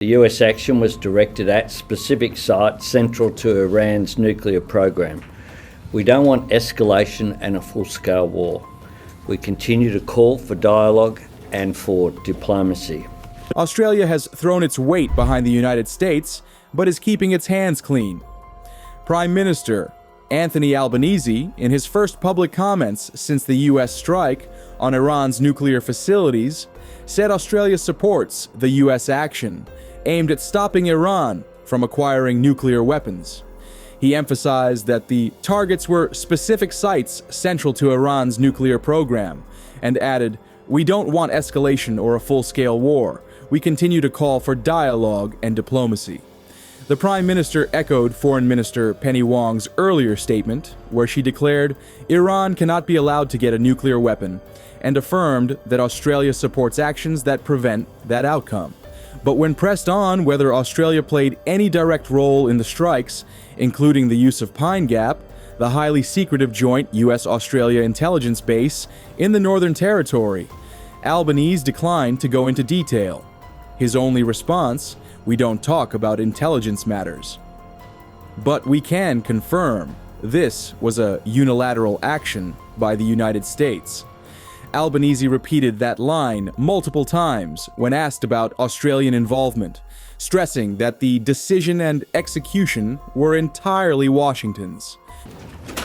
The US action was directed at specific sites central to Iran's nuclear program. We don't want escalation and a full-scale war. We continue to call for dialogue and for diplomacy. Australia has thrown its weight behind the United States, but is keeping its hands clean. Prime Minister Anthony Albanese, in his first public comments since the US strike on Iran's nuclear facilities, said Australia supports the US action aimed at stopping Iran from acquiring nuclear weapons. He emphasized that the targets were specific sites central to Iran's nuclear program, and added, "We don't want escalation or a full-scale war. We continue to call for dialogue and diplomacy." The Prime Minister echoed Foreign Minister Penny Wong's earlier statement, where she declared Iran cannot be allowed to get a nuclear weapon, and affirmed that Australia supports actions that prevent that outcome. But when pressed on whether Australia played any direct role in the strikes, including the use of Pine Gap, the highly secretive joint US-Australia intelligence base in the Northern Territory, Albanese declined to go into detail. His only response, "We don't talk about intelligence matters." But we can confirm this was a unilateral action by the United States. Albanese repeated that line multiple times when asked about Australian involvement, stressing that the decision and execution were entirely Washington's.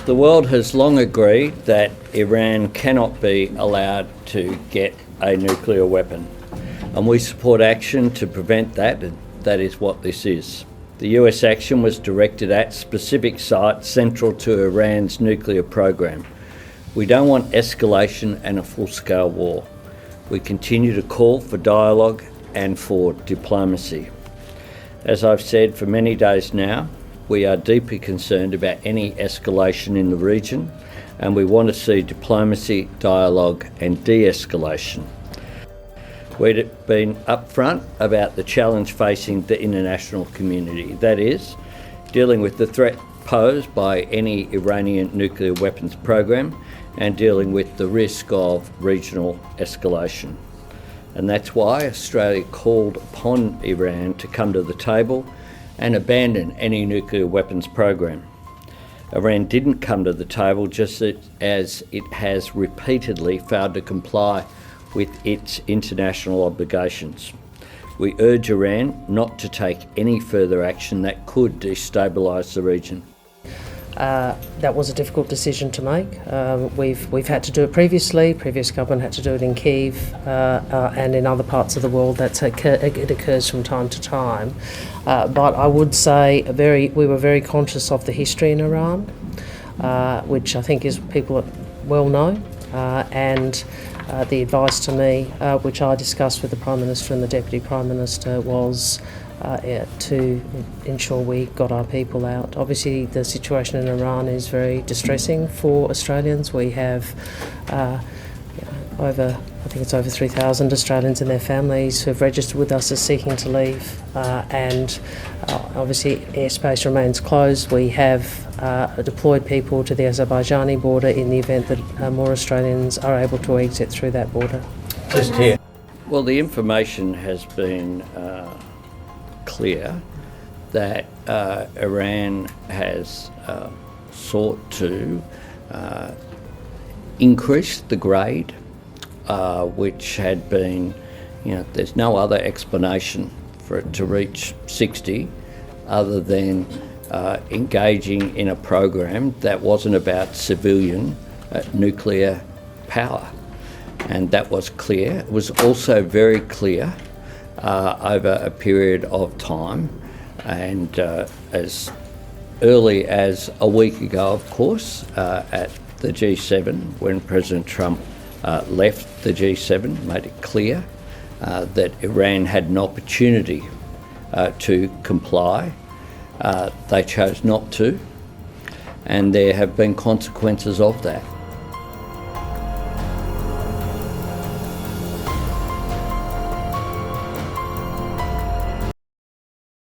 The world has long agreed that Iran cannot be allowed to get a nuclear weapon, and we support action to prevent that. That is what this is. The US action was directed at specific sites central to Iran's nuclear program. We don't want escalation and a full-scale war. We continue to call for dialogue and for diplomacy. As I've said for many days now, we are deeply concerned about any escalation in the region, and we want to see diplomacy, dialogue and de-escalation. We've been upfront about the challenge facing the international community, that is, dealing with the threat posed by any Iranian nuclear weapons program and dealing with the risk of regional escalation. And that's why Australia called upon Iran to come to the table and abandon any nuclear weapons program. Iran didn't come to the table just as it has repeatedly failed to comply with its international obligations. We urge Iran not to take any further action that could destabilise the region. That was a difficult decision to make. We've had to do it previously. Previous government had to do it in Kyiv and in other parts of the world. It occurs from time to time. But I would say we were very conscious of the history in Iran, which I think is people well know, and the advice to me, which I discussed with the Prime Minister and the Deputy Prime Minister, was to ensure we got our people out. Obviously, the situation in Iran is very distressing for Australians. We have over 3,000 Australians and their families who have registered with us as seeking to leave, and obviously airspace remains closed. We have deployed people to the Azerbaijani border in the event that more Australians are able to exit through that border. Just here. Well, the information has been clear that Iran has sought to increase the grade, which had been, there's no other explanation for it to reach 60 other than engaging in a program that wasn't about civilian nuclear power. And that was clear. It was also very clear over a period of time, and as early as a week ago, of course, at the G7, when President Trump left the G7, made it clear that Iran had an opportunity to comply. They chose not to, and there have been consequences of that.